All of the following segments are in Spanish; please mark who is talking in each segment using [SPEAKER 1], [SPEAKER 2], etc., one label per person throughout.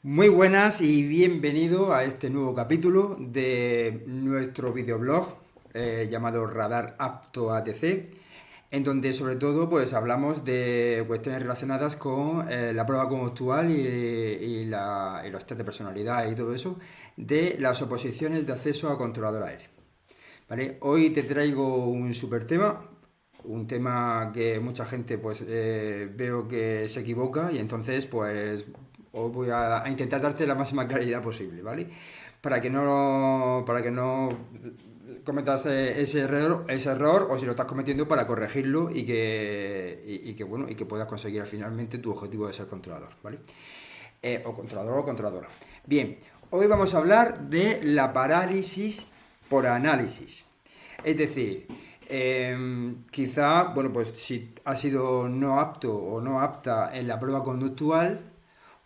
[SPEAKER 1] Muy buenas y bienvenido a este nuevo capítulo de nuestro videoblog llamado Radar Apto ATC, en donde sobre todo pues hablamos de cuestiones relacionadas con la prueba conductual y los test de personalidad y todo eso de las oposiciones de acceso a controlador aéreo. ¿Vale? Hoy te traigo un super tema, un tema que mucha gente pues veo que se equivoca y entonces pues os voy a intentar darte la máxima claridad posible, ¿vale? Para que no cometas ese error o si lo estás cometiendo para corregirlo y que puedas conseguir finalmente tu objetivo de ser controlador, ¿vale? O controlador o controladora. Bien, hoy vamos a hablar de la parálisis por análisis. Es decir, quizá, bueno, pues si ha sido no apto o no apta en la prueba conductual,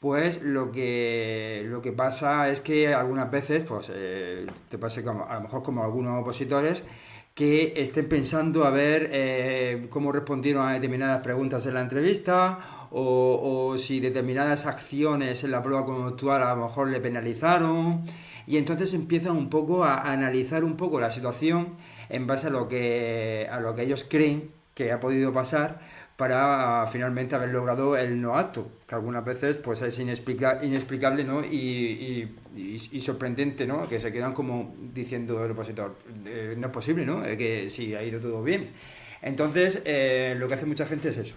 [SPEAKER 1] pues lo que pasa es que algunas veces, pues te pase como, a lo mejor como algunos opositores, que estén pensando a ver cómo respondieron a determinadas preguntas en la entrevista o si determinadas acciones en la prueba conductual a lo mejor le penalizaron y entonces empiezan un poco a analizar un poco la situación en base a lo que ellos creen que ha podido pasar para finalmente haber logrado el no acto, que algunas veces pues es inexplicable, ¿no? y sorprendente, ¿no? Que se quedan como diciendo el opositor, no es posible, ¿no? Que sí, ha ido todo bien. Entonces, lo que hace mucha gente es eso.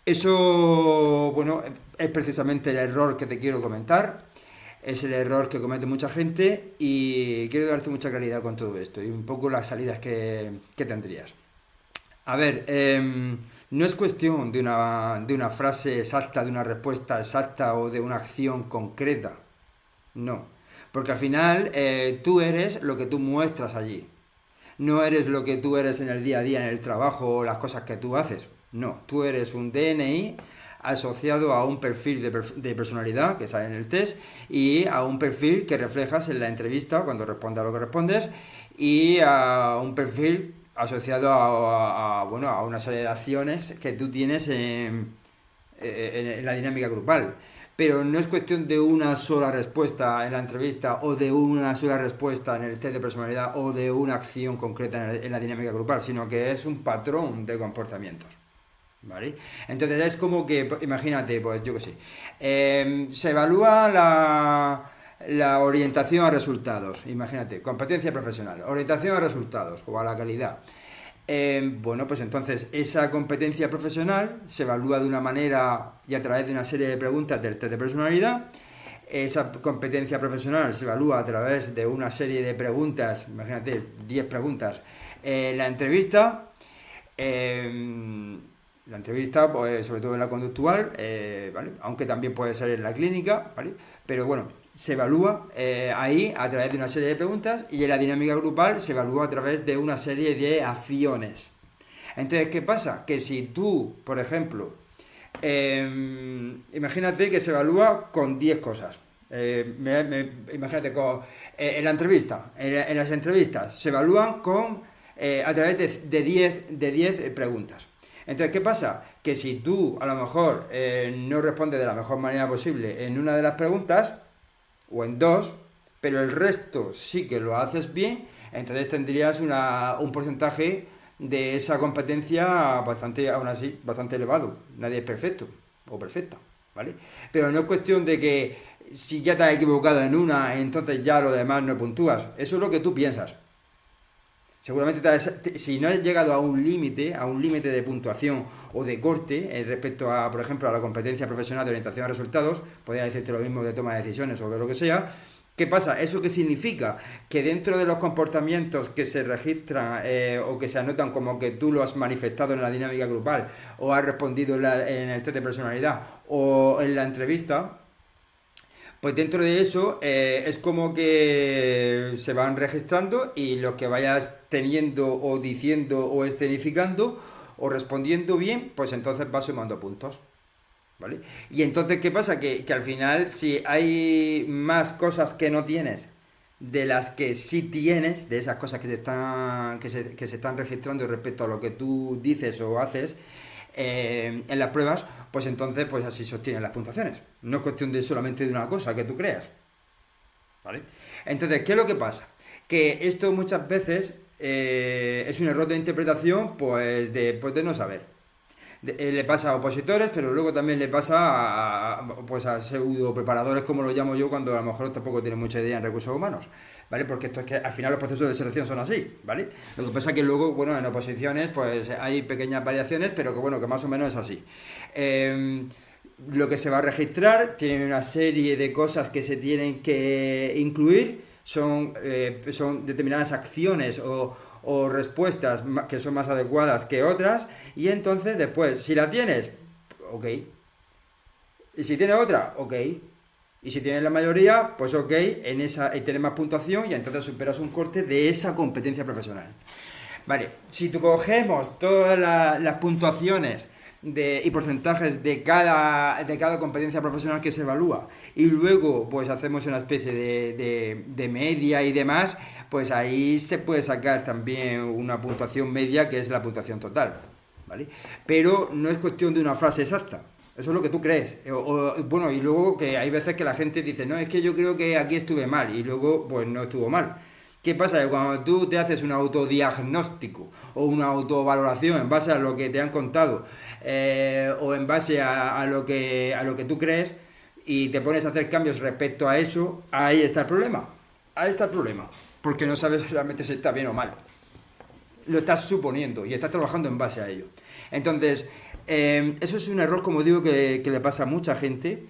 [SPEAKER 1] Eso, bueno, es precisamente el error que te quiero comentar. Es el error que comete mucha gente y quiero darte mucha claridad con todo esto y un poco las salidas que tendrías. A ver, no es cuestión de una frase exacta, de una respuesta exacta o de una acción concreta. No. Porque al final tú eres lo que tú muestras allí. No eres lo que tú eres en el día a día, en el trabajo o las cosas que tú haces. No. Tú eres un DNI asociado a un perfil de personalidad que sale en el test y a un perfil que reflejas en la entrevista cuando respondes a lo que respondes y a un perfil asociado bueno, a una serie de acciones que tú tienes en la dinámica grupal. Pero no es cuestión de una sola respuesta en la entrevista o de una sola respuesta en el test de personalidad o de una acción concreta en la dinámica grupal, sino que es un patrón de comportamientos. ¿Vale? Entonces es como que, imagínate, pues yo qué sé, se evalúa la orientación a resultados, imagínate, competencia profesional, orientación a resultados o a la calidad. Bueno, pues entonces esa competencia profesional se evalúa de una manera y a través de una serie de preguntas del test de personalidad. Esa competencia profesional se evalúa a través de una serie de preguntas, imagínate, 10 preguntas. La entrevista, pues, sobre todo en la conductual, ¿vale? Aunque también puede ser en la clínica, ¿vale? Pero bueno, se evalúa ahí a través de una serie de preguntas y en la dinámica grupal se evalúa a través de una serie de acciones. Entonces, ¿qué pasa? Que si tú, por ejemplo, imagínate que se evalúa con 10 cosas. Imagínate, en la entrevista, en las entrevistas se evalúan a través de 10 preguntas. Entonces, ¿qué pasa? Que si tú a lo mejor no respondes de la mejor manera posible en una de las preguntas, o en dos, pero el resto sí que lo haces bien, entonces tendrías un porcentaje de esa competencia bastante, aún así, bastante elevado. Nadie es perfecto o perfecta, ¿vale? Pero no es cuestión de que si ya te has equivocado en una, entonces ya lo demás no puntúas. Eso es lo que tú piensas. Seguramente si no has llegado a un límite de puntuación o de corte respecto a, por ejemplo, a la competencia profesional de orientación a resultados, podría decirte lo mismo de toma de decisiones o de lo que sea. ¿Qué pasa? ¿Eso qué significa? Que dentro de los comportamientos que se registran o que se anotan como que tú lo has manifestado en la dinámica grupal o has respondido en el test de personalidad o en la entrevista, pues dentro de eso es como que se van registrando y lo que vayas teniendo o diciendo o escenificando o respondiendo bien, pues entonces vas sumando puntos. ¿Vale? Y entonces, ¿qué pasa? Que al final, si hay más cosas que no tienes de las que sí tienes, de esas cosas que se están registrando respecto a lo que tú dices o haces, en las pruebas, pues entonces pues así se obtienen las puntuaciones. No es cuestión de solamente de una cosa que tú creas. ¿Vale? Entonces, ¿qué es lo que pasa? Que esto muchas veces es un error de interpretación pues de no saber. Le pasa a opositores, pero luego también le pasa pues a pseudo preparadores, como lo llamo yo, cuando a lo mejor tampoco tienen mucha idea en recursos humanos, ¿vale? Porque esto es que al final los procesos de selección son así, ¿vale? Lo que pasa es que luego, bueno, en oposiciones pues hay pequeñas variaciones, pero que bueno, que más o menos es así. Lo que se va a registrar tiene una serie de cosas que se tienen que incluir, son determinadas acciones o respuestas que son más adecuadas que otras, y entonces después, si la tienes, ok, y si tienes otra, ok, y si tienes la mayoría, pues ok, en esa tienes más puntuación y entonces superas un corte de esa competencia profesional. Vale, si tú cogemos todas las puntuaciones y porcentajes de cada competencia profesional que se evalúa y luego pues hacemos una especie de media y demás, pues ahí se puede sacar también una puntuación media que es la puntuación total, ¿vale? Pero no es cuestión de una frase exacta. Eso es lo que tú crees. Bueno, y luego que hay veces que la gente dice, no, es que yo creo que aquí estuve mal, y luego pues no estuvo mal. ¿Qué pasa? Que cuando tú te haces un autodiagnóstico o una autovaloración en base a lo que te han contado o en base a lo que tú crees y te pones a hacer cambios respecto a eso, ahí está el problema. Ahí está el problema. Porque no sabes realmente si está bien o mal. Lo estás suponiendo y estás trabajando en base a ello. Entonces, eso es un error, como digo, que le pasa a mucha gente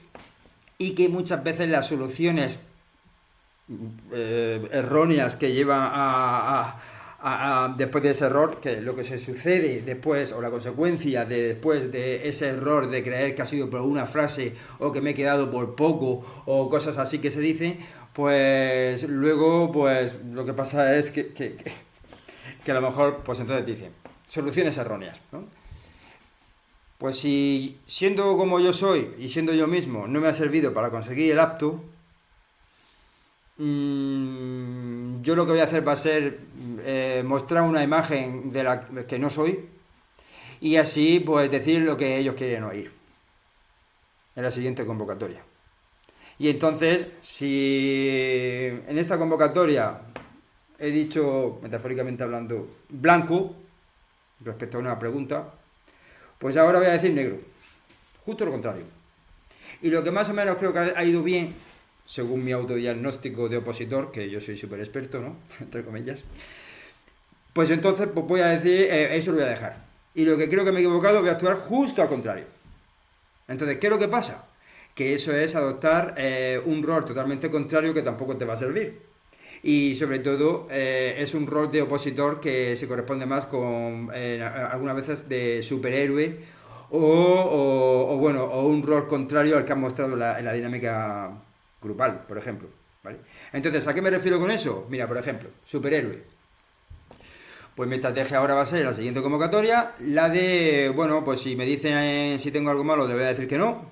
[SPEAKER 1] y que muchas veces las soluciones erróneas que llevan después de ese error, que lo que se sucede después o la consecuencia de después de ese error de creer que ha sido por una frase o que me he quedado por poco o cosas así que se dicen, pues luego pues lo que pasa es que a lo mejor pues entonces te dicen soluciones erróneas, ¿no? Pues si siendo como yo soy y siendo yo mismo no me ha servido para conseguir el apto, yo lo que voy a hacer va a ser mostrar una imagen de la que no soy y así pues decir lo que ellos quieren oír en la siguiente convocatoria. Y entonces, si en esta convocatoria he dicho, metafóricamente hablando, blanco, respecto a una pregunta, pues ahora voy a decir negro. Justo lo contrario. Y lo que más o menos creo que ha ido bien, según mi autodiagnóstico de opositor, que yo soy súper experto, ¿no? Entre comillas. Pues entonces pues voy a decir, eso lo voy a dejar. Y lo que creo que me he equivocado, voy a actuar justo al contrario. Entonces, ¿qué es lo que pasa? Que eso es adoptar un rol totalmente contrario que tampoco te va a servir. Y sobre todo es un rol de opositor que se corresponde más con algunas veces de superhéroe o un rol contrario al que han mostrado en la dinámica grupal, por ejemplo, ¿vale? Entonces, ¿a qué me refiero con eso? Mira, por ejemplo, superhéroe. Pues mi estrategia ahora va a ser la siguiente convocatoria, la de, bueno, pues si me dicen si tengo algo malo, le voy a decir que no,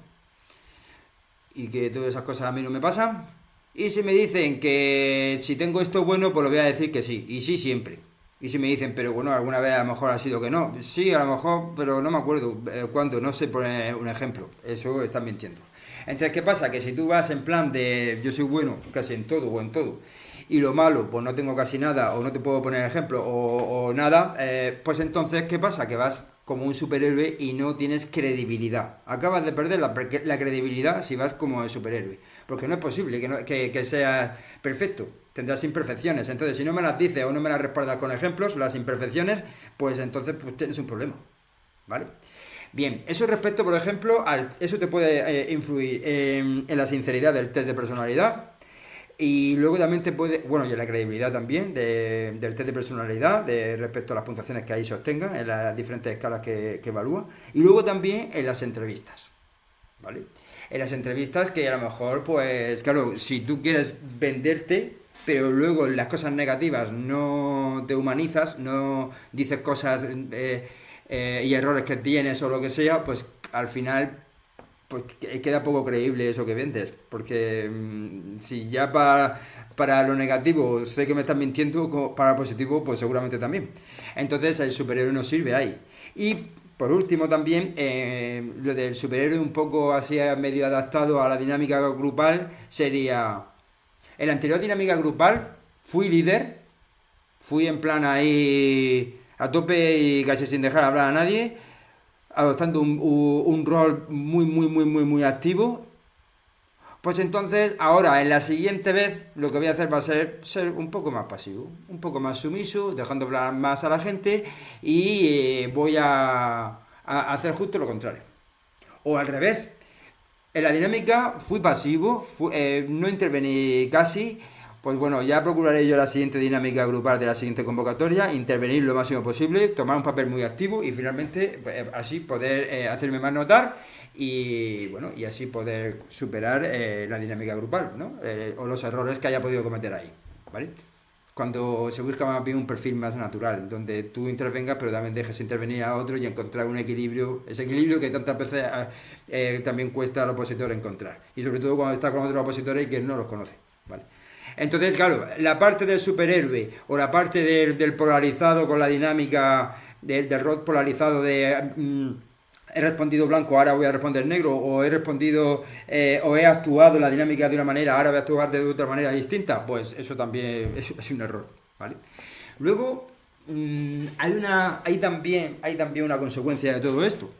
[SPEAKER 1] y que todas esas cosas a mí no me pasan. Y si me dicen que si tengo esto bueno, pues le voy a decir que sí, y sí siempre. Y si me dicen, pero bueno, alguna vez a lo mejor ha sido que no, sí, a lo mejor, pero no me acuerdo cuándo, no sé poner un ejemplo, eso están mintiendo. Entonces, ¿qué pasa? Que si tú vas en plan de yo soy bueno casi en todo o en todo, y lo malo, pues no tengo casi nada, o no te puedo poner ejemplo, o nada, pues entonces, ¿qué pasa? Que vas como un superhéroe y no tienes credibilidad. Acabas de perder la credibilidad si vas como el superhéroe. Porque no es posible que sea perfecto. Tendrás imperfecciones. Entonces, si no me las dices o no me las respaldas con ejemplos, las imperfecciones, pues entonces pues, tienes un problema. ¿Vale? Bien, eso respecto, por ejemplo, eso te puede influir en la sinceridad del test de personalidad. Y luego también te puede, bueno, y en la credibilidad también del test de personalidad respecto a las puntuaciones que ahí se obtengan en las diferentes escalas que evalúa. Y luego también en las entrevistas, ¿vale? En las entrevistas que a lo mejor, pues claro, si tú quieres venderte, pero luego en las cosas negativas no te humanizas, no dices cosas y errores que tienes o lo que sea, pues al final pues queda poco creíble eso que vendes, porque si ya para lo negativo sé que me estás mintiendo, para lo positivo pues seguramente también. Entonces el superhéroe no sirve ahí. Y por último también, lo del superhéroe un poco así medio adaptado a la dinámica grupal sería, en la anterior dinámica grupal fui líder, fui en plan ahí a tope y casi sin dejar hablar a nadie, adoptando un rol muy activo. Pues entonces, ahora, en la siguiente vez, lo que voy a hacer va a ser un poco más pasivo, un poco más sumiso, dejando hablar más a la gente y voy a hacer justo lo contrario. O al revés, en la dinámica fui pasivo, no intervení casi. Pues bueno, ya procuraré yo la siguiente dinámica grupal de la siguiente convocatoria, intervenir lo máximo posible, tomar un papel muy activo y finalmente así poder hacerme más notar y bueno, y así poder superar la dinámica grupal, ¿no? O los errores que haya podido cometer ahí, ¿vale? Cuando se busca más bien un perfil más natural, donde tú intervengas pero también dejes intervenir a otro y encontrar un equilibrio, ese equilibrio que tantas veces también cuesta al opositor encontrar. Y sobre todo cuando está con otros opositores y que no los conoce, ¿vale? Entonces, claro, la parte del superhéroe o la parte del polarizado con la dinámica del rol polarizado de he respondido blanco, ahora voy a responder negro, o he respondido o he actuado en la dinámica de una manera, ahora voy a actuar de otra manera distinta, pues eso también es un error, ¿vale? Luego, hay también una consecuencia de todo esto.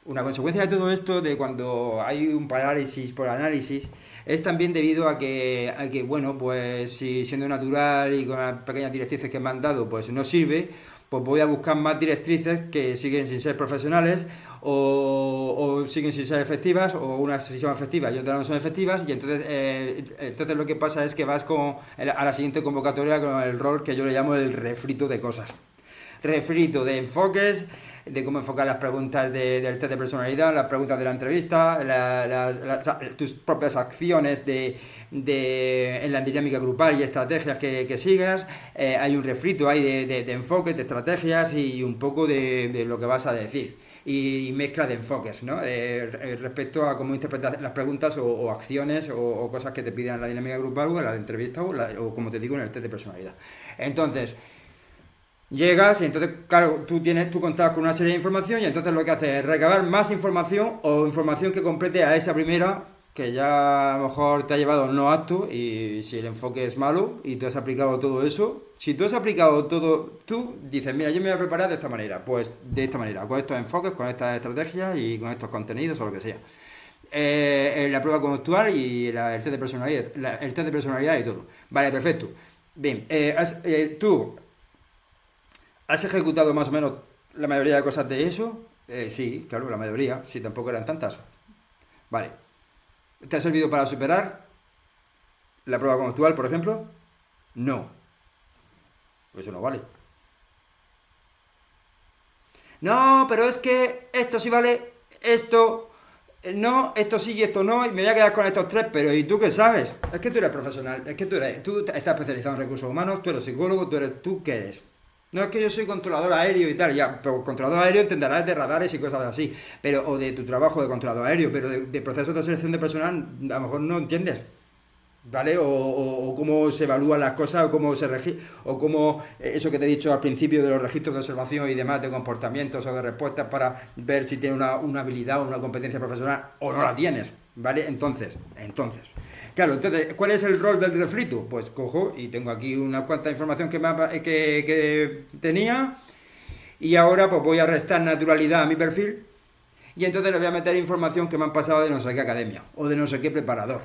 [SPEAKER 1] Una consecuencia de todo esto, de cuando hay un parálisis por análisis, es también debido a que bueno, pues si siendo natural y con las pequeñas directrices que me han dado, pues no sirve, pues voy a buscar más directrices que siguen sin ser profesionales o siguen sin ser efectivas, o unas sí son efectivas y otras no son efectivas, y entonces lo que pasa es que vas a la siguiente convocatoria con el rol que yo le llamo el refrito de cosas. Refrito de enfoques, de cómo enfocar las preguntas del test de personalidad, las preguntas de la entrevista, tus propias acciones en la dinámica grupal y estrategias que sigas. Hay un refrito ahí de enfoques, de estrategias y un poco de lo que vas a decir. Y mezcla de enfoques, ¿no? Respecto a cómo interpretar las preguntas o acciones o cosas que te piden en la dinámica grupal o en la entrevista o como te digo, en el test de personalidad. Entonces, llegas y entonces, claro, tú contabas con una serie de información y entonces lo que haces es recabar más información o información que complete a esa primera que ya a lo mejor te ha llevado no apto, y si el enfoque es malo y tú has aplicado todo eso, si tú has aplicado todo, tú dices, mira, yo me voy a preparar de esta manera, pues de esta manera, con estos enfoques, con estas estrategias y con estos contenidos o lo que sea. La prueba conductual y el test de personalidad, el test de personalidad y todo. Vale, perfecto. Bien, tú ¿has ejecutado más o menos la mayoría de cosas de eso? Sí, claro, la mayoría, sí, tampoco eran tantas. Vale. ¿Te ha servido para superar la prueba conductual, por ejemplo? No. Pues eso no vale. No, pero es que esto sí vale, esto no, esto sí y esto no, y me voy a quedar con estos tres, pero ¿y tú qué sabes? Es que tú eres profesional, es que tú estás especializado en recursos humanos, tú eres psicólogo, ¿tú qué eres? No, es que yo soy controlador aéreo y tal, ya, pero controlador aéreo entenderás de radares y cosas así, pero o de tu trabajo de controlador aéreo, pero de procesos de selección de personal a lo mejor no entiendes, ¿vale? O cómo se evalúan las cosas, o cómo o cómo eso que te he dicho al principio de los registros de observación y demás de comportamientos o de respuestas para ver si tienes una habilidad o una competencia profesional o no la tienes, ¿vale? Entonces, claro, entonces, ¿cuál es el rol del refrito? Pues cojo y tengo aquí una cuanta información que tenía, y ahora pues voy a restar naturalidad a mi perfil y entonces le voy a meter información que me han pasado de no sé qué academia o de no sé qué preparador.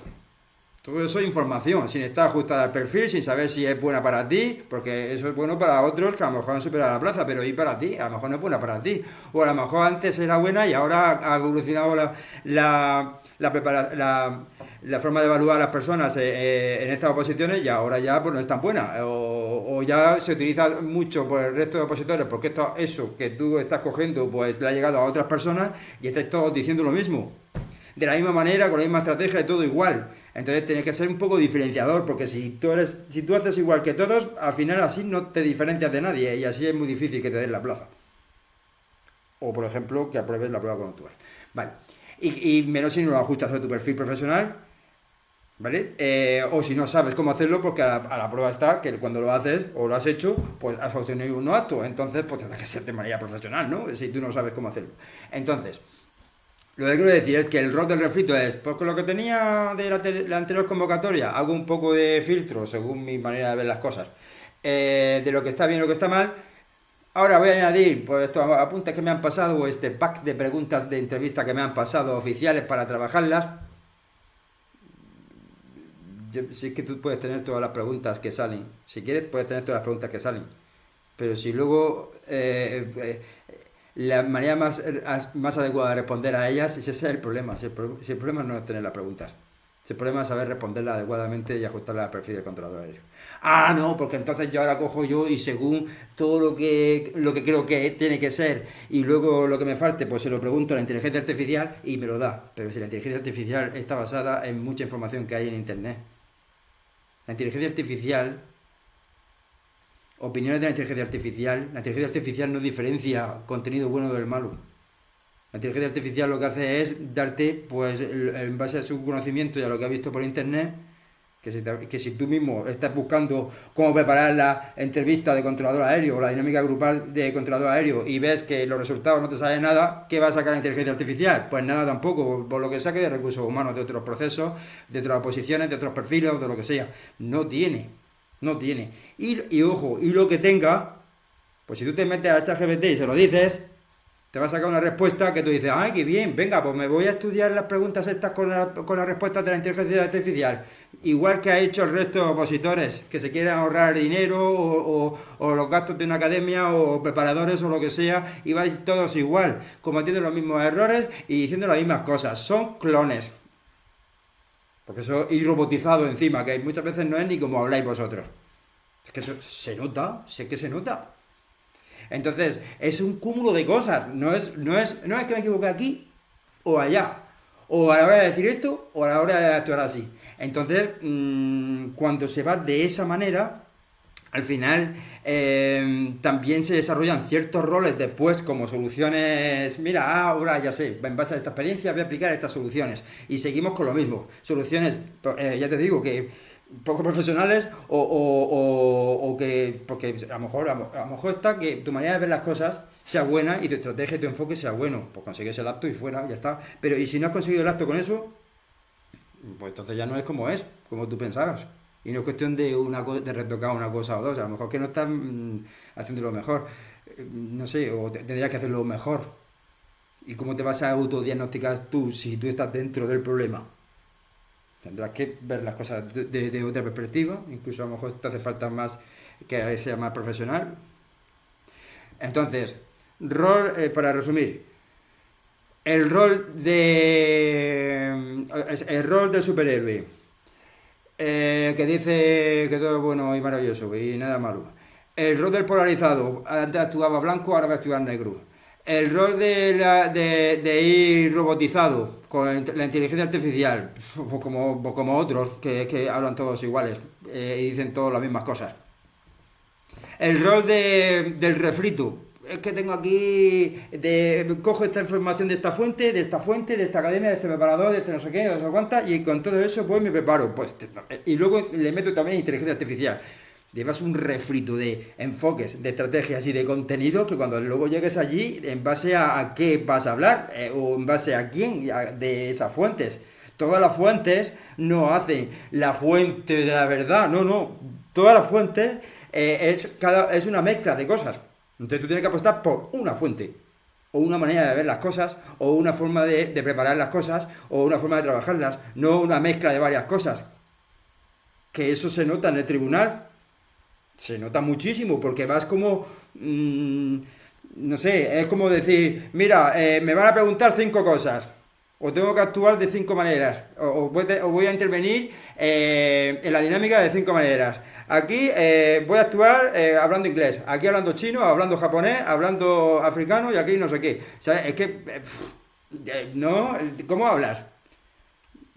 [SPEAKER 1] Todo eso es información, sin estar ajustada al perfil, sin saber si es buena para ti, porque eso es bueno para otros que a lo mejor han superado la plaza, pero y para ti, a lo mejor no es buena para ti. O a lo mejor antes era buena y ahora ha evolucionado la forma de evaluar a las personas en estas oposiciones y ahora ya pues no es tan buena. O ya se utiliza mucho por el resto de opositores, porque eso que tú estás cogiendo pues le ha llegado a otras personas y estáis todos diciendo lo mismo. De la misma manera, con la misma estrategia, todo igual. Entonces tienes que ser un poco diferenciador, porque si tú haces igual que todos, al final así no te diferencias de nadie y así es muy difícil que te den la plaza. O por ejemplo, que apruebes la prueba conductual. Vale. Y menos si no lo ajustas a tu perfil profesional, ¿vale? O si no sabes cómo hacerlo, porque a la prueba está que cuando lo haces o lo has hecho, pues has obtenido un no apto. Entonces, pues tendrá que ser de manera profesional, ¿no? Si tú no sabes cómo hacerlo. Entonces, lo que quiero decir es que el rol del refrito es, pues con lo que tenía de la anterior convocatoria, hago un poco de filtro según mi manera de ver las cosas, de lo que está bien y lo que está mal. Ahora voy a añadir, pues estos apuntes que me han pasado, o este pack de preguntas de entrevista que me han pasado oficiales para trabajarlas. Sí es que tú puedes tener todas las preguntas que salen. Si quieres, puedes tener todas las preguntas que salen. Pero si luego la manera más adecuada de responder a ellas, ese es el problema. Si el problema no es tener las preguntas. Si el problema es saber responderlas adecuadamente y ajustarlas al perfil del controlador aéreo. Ah, no, porque entonces yo ahora cojo yo y según todo lo que creo que tiene que ser y luego lo que me falte, pues se lo pregunto a la inteligencia artificial y me lo da. Pero si la inteligencia artificial está basada en mucha información que hay en Internet. La inteligencia artificial, opiniones de la inteligencia artificial no diferencia contenido bueno del malo. La inteligencia artificial lo que hace es darte, pues, en base a su conocimiento y a lo que ha visto por internet, que si tú mismo estás buscando cómo preparar la entrevista de controlador aéreo o la dinámica grupal de controlador aéreo y ves que los resultados no te salen nada, ¿qué va a sacar la inteligencia artificial? Pues nada tampoco, por lo que saque de recursos humanos, de otros procesos, de otras posiciones, de otros perfiles, de lo que sea. No tiene, no tiene. Y ojo, y lo que tenga, pues si tú te metes a ChatGPT y se lo dices, te va a sacar una respuesta que tú dices, ¡ay, qué bien! Venga, pues me voy a estudiar las preguntas estas con las respuestas de la inteligencia artificial. Igual que ha hecho el resto de opositores, que se quieren ahorrar dinero o los gastos de una academia o preparadores o lo que sea, y vais todos igual, cometiendo los mismos errores y diciendo las mismas cosas. Son clones. Porque eso y robotizado encima, que muchas veces no es ni como habláis vosotros. Es que eso se nota, sé que se nota. Entonces, es un cúmulo de cosas. No es que me equivoqué aquí o allá. O a la hora de decir esto o a la hora de actuar así. Entonces, cuando se va de esa manera, al final también se desarrollan ciertos roles después como soluciones. Mira, ahora ya sé, en base a esta experiencia voy a aplicar estas soluciones. Y seguimos con lo mismo. Soluciones, ya te digo que poco profesionales o que porque a lo mejor está que tu manera de ver las cosas sea buena y tu estrategia y tu enfoque sea bueno, pues consigues el acto y fuera, ya está. Pero y si no has conseguido el acto con eso, pues entonces ya no es como tú pensabas. Y no es cuestión de retocar una cosa o dos, a lo mejor que no estás haciendo lo mejor. No sé, o tendrías que hacerlo mejor. ¿Y cómo te vas a autodiagnosticar tú si tú estás dentro del problema? Tendrás que ver las cosas de otra perspectiva, incluso a lo mejor te hace falta más que sea más profesional. Entonces, para resumir, el rol de superhéroe, que dice que todo es bueno y maravilloso y nada malo. El rol del polarizado, antes actuaba blanco, ahora va a actuar negro. El rol de ir robotizado con la inteligencia artificial, como otros que hablan todos iguales y dicen todas las mismas cosas. El rol del refrito. Es que tengo aquí, cojo esta información de esta fuente, de esta fuente, de esta academia, de este preparador, de este no sé qué, de no sé cuánta, y con todo eso pues me preparo. Y luego le meto también inteligencia artificial. Llevas un refrito de enfoques, de estrategias y de contenido que cuando luego llegues allí, en base a qué vas a hablar, o en base a quién, de esas fuentes. Todas las fuentes no hacen la fuente de la verdad, no, no. Todas las fuentes es una mezcla de cosas. Entonces tú tienes que apostar por una fuente, o una manera de ver las cosas, o una forma de preparar las cosas, o una forma de trabajarlas, no una mezcla de varias cosas. Que eso se nota en el tribunal, se nota muchísimo, porque vas como, no sé, es como decir, mira, me van a preguntar 5 cosas, o tengo que actuar de 5 maneras, o voy a intervenir en la dinámica de 5 maneras. Aquí voy a actuar hablando inglés, aquí hablando chino, hablando japonés, hablando africano y aquí no sé qué. ¿Sabes? Es que, no, ¿cómo hablas?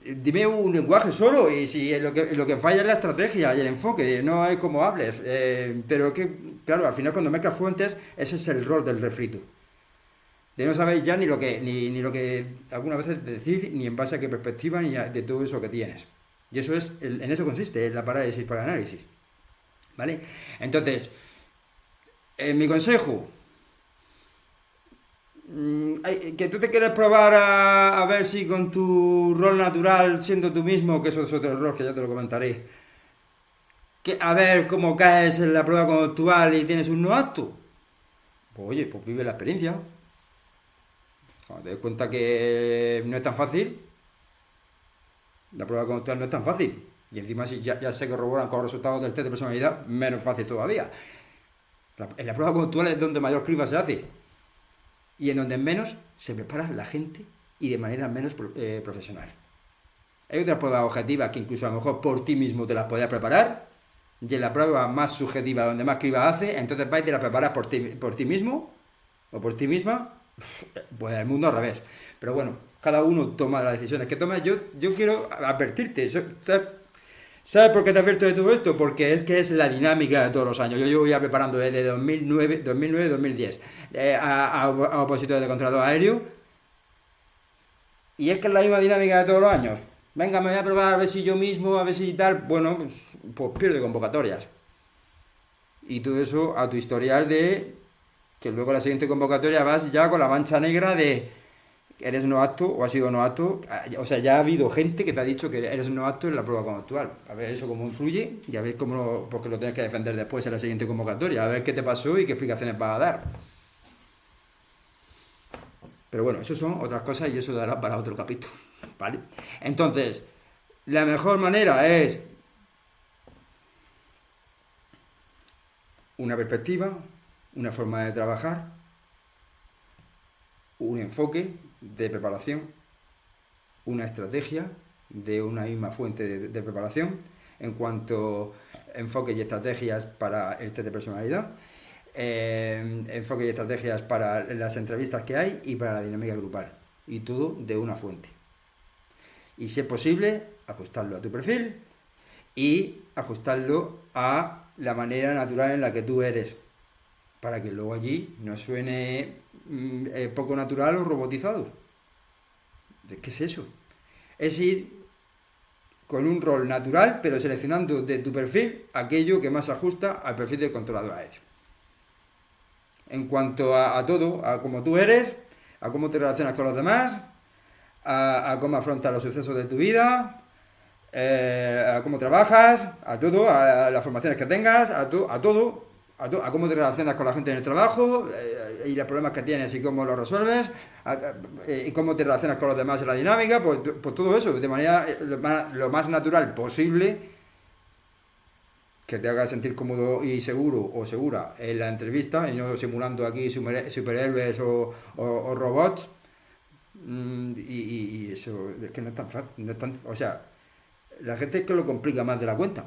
[SPEAKER 1] Dime un lenguaje solo y si lo que falla es la estrategia y el enfoque, no es como hables. Pero es que, claro, al final cuando mezclas fuentes, ese es el rol del refrito. De no saber ya ni lo que algunas veces decir, ni en base a qué perspectiva, ni de todo eso que tienes. Y eso en eso consiste la parálisis por análisis. ¿Vale? Entonces, mi consejo, que tú te quieres probar a ver si con tu rol natural, siendo tú mismo, que eso es otro error que ya te lo comentaré, que a ver cómo caes en la prueba conductual y tienes un no apto. Pues oye, pues vive la experiencia. Cuando te des cuenta que no es tan fácil, la prueba conductual no es tan fácil. Y encima si ya se corroboran con los resultados del test de personalidad, menos fácil todavía. En la prueba conductual es donde mayor criba se hace. Y en donde menos se prepara la gente y de manera menos profesional. Hay otras pruebas objetivas que incluso a lo mejor por ti mismo te las podías preparar. Y en la prueba más subjetiva, donde más criba hace, entonces vais y te la preparas por ti mismo o por ti misma. Pues el mundo al revés. Pero bueno, cada uno toma las decisiones que toma. Yo quiero advertirte. ¿Sabes por qué te advierto de todo esto? Porque es que es la dinámica de todos los años. Yo llevo ya preparando desde 2009-2010 a opositores de contrato aéreo. Y es que es la misma dinámica de todos los años. Venga, me voy a probar a ver si yo mismo, a ver si tal. Bueno, pues pierde convocatorias. Y todo eso a tu historial de que luego la siguiente convocatoria vas ya con la mancha negra de eres no apto o has sido no apto. O sea, ya ha habido gente que te ha dicho que eres no apto en la prueba conductual. A ver eso cómo influye y a ver cómo, porque lo tienes que defender después en la siguiente convocatoria. A ver qué te pasó y qué explicaciones vas a dar. Pero bueno, eso son otras cosas y eso dará para otro capítulo, ¿vale? Entonces, la mejor manera es una perspectiva, una forma de trabajar, un enfoque de preparación, una estrategia de una misma fuente de preparación en cuanto a enfoques y estrategias para el test de personalidad, enfoques y estrategias para las entrevistas que hay y para la dinámica grupal. Y todo de una fuente. Y si es posible, ajustarlo a tu perfil y ajustarlo a la manera natural en la que tú eres, para que luego allí no suene poco natural o robotizado. ¿Qué es eso? Es ir con un rol natural, pero seleccionando de tu perfil aquello que más se ajusta al perfil del controlador aéreo. En cuanto a todo, a cómo tú eres, a cómo te relacionas con los demás, a cómo afrontas los sucesos de tu vida, a cómo trabajas, a todo, a las formaciones que tengas, a cómo te relacionas con la gente en el trabajo y los problemas que tienes y cómo los resuelves, y cómo te relacionas con los demás en la dinámica, pues todo eso de manera lo más natural posible, que te haga sentir cómodo y seguro o segura en la entrevista y no simulando aquí superhéroes o robots. Y eso es que no es tan fácil, o sea, la gente es que lo complica más de la cuenta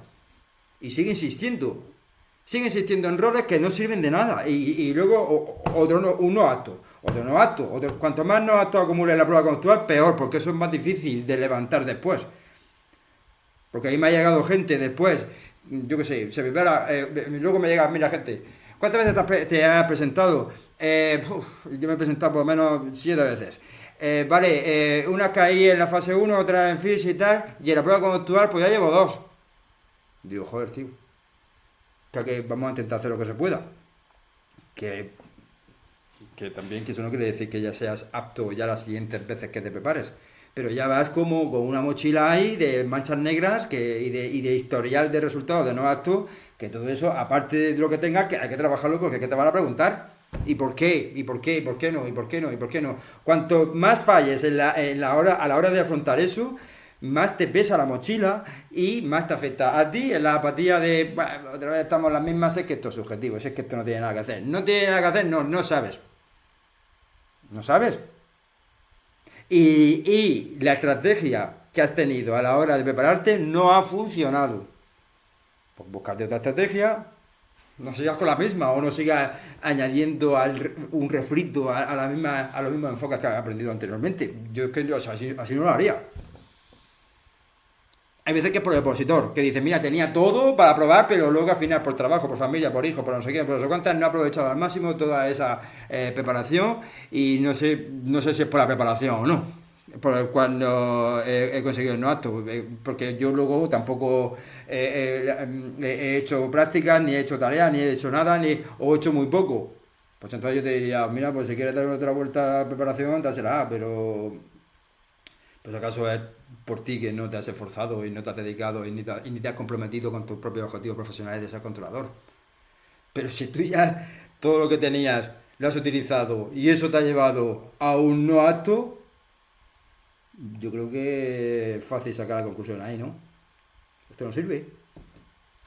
[SPEAKER 1] y sigue insistiendo en roles que no sirven de nada y luego un no apto, cuanto más no apto acumule en la prueba conductual, peor, porque eso es más difícil de levantar después, porque ahí me ha llegado gente después, yo qué sé, luego me llega, mira gente, ¿cuántas veces te has presentado? Yo me he presentado por lo menos 7 veces. Una caí en la fase 1, otra en FIS y tal, y en la prueba conductual pues ya llevo 2. Digo, joder, tío, que vamos a intentar hacer lo que se pueda. Que también, que eso no quiere decir que ya seas apto ya las siguientes veces que te prepares, pero ya vas como con una mochila ahí de manchas negras y de historial de resultados de no apto, que todo eso, aparte de lo que tengas, que hay que trabajarlo porque es que te van a preguntar. ¿Y por qué? ¿Y por qué? ¿Y por qué no? ¿Y por qué no? ¿Y por qué no? Cuanto más falles a la hora de afrontar eso, más te pesa la mochila y más te afecta a ti en la apatía de, bueno, otra vez estamos las mismas, es que esto es subjetivo, es que esto no tiene nada que hacer. No tiene nada que hacer, no sabes. No sabes. Y la estrategia que has tenido a la hora de prepararte no ha funcionado. Pues búscate otra estrategia. No sigas con la misma o no sigas añadiendo un refrito a los mismos enfoques que has aprendido anteriormente. Yo es que así no lo haría. Hay veces que es por el opositor, que dice, mira, tenía todo para probar, pero luego al final por trabajo, por familia, por hijo, por no sé qué, por no sé cuántas, no he aprovechado al máximo toda esa preparación y no sé si es por la preparación o no. por el cual no he conseguido el no apto, porque yo luego tampoco he hecho prácticas, ni he hecho tareas, ni he hecho nada, o he hecho muy poco. Pues entonces yo te diría, mira, pues si quieres dar otra vuelta a preparación, dásela, pero pues acaso es por ti que no te has esforzado y no te has dedicado y ni te has comprometido con tus propios objetivos profesionales de ser controlador. Pero si tú ya todo lo que tenías lo has utilizado y eso te ha llevado a un no acto, yo creo que es fácil sacar la conclusión ahí, ¿no? Esto no sirve.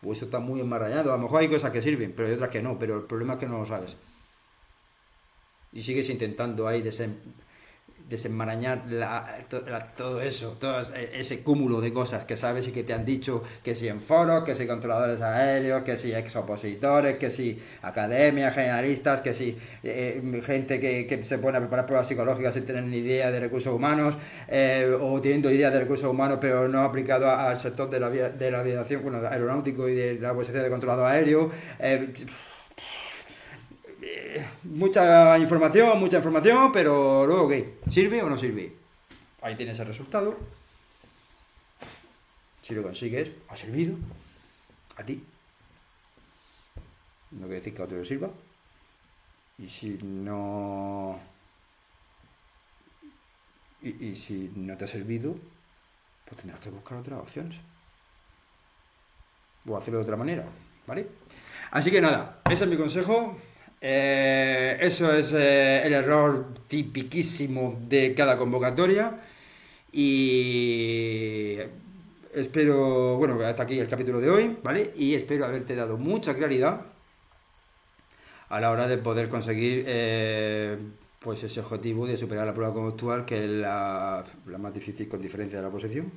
[SPEAKER 1] O esto está muy enmarañado. A lo mejor hay cosas que sirven, pero hay otras que no. Pero el problema es que no lo sabes. Y sigues intentando ahí desenmarañar todo eso, todo ese cúmulo de cosas que sabes y que te han dicho, que si en foros, que si controladores aéreos, que si exopositores, que si academias, generalistas, que si gente que se pone a preparar pruebas psicológicas sin tener ni idea de recursos humanos, o teniendo idea de recursos humanos pero no aplicado al sector de la aviación, bueno, aeronáutico y de la posición de controlador aéreo. Mucha información, pero luego ¿qué? ¿Sirve o no sirve? Ahí tienes el resultado. Si lo consigues, ha servido a ti. No quiere decir que a otro le sirva. Y si no. Y si no te ha servido, pues tendrás que buscar otras opciones. O hacerlo de otra manera, ¿vale? Así que nada, ese es mi consejo. Eso es el error tipiquísimo de cada convocatoria. Y espero, bueno, hasta aquí el capítulo de hoy, ¿vale? Y espero haberte dado mucha claridad a la hora de poder conseguir pues ese objetivo de superar la prueba conductual, que es la más difícil con diferencia de la oposición,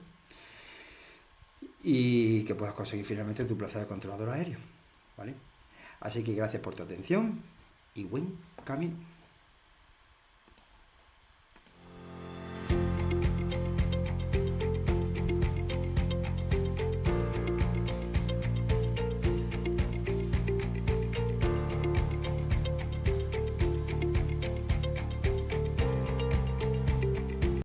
[SPEAKER 1] y que puedas conseguir finalmente tu plaza de controlador aéreo, ¿vale? Así que gracias por tu atención y buen camino.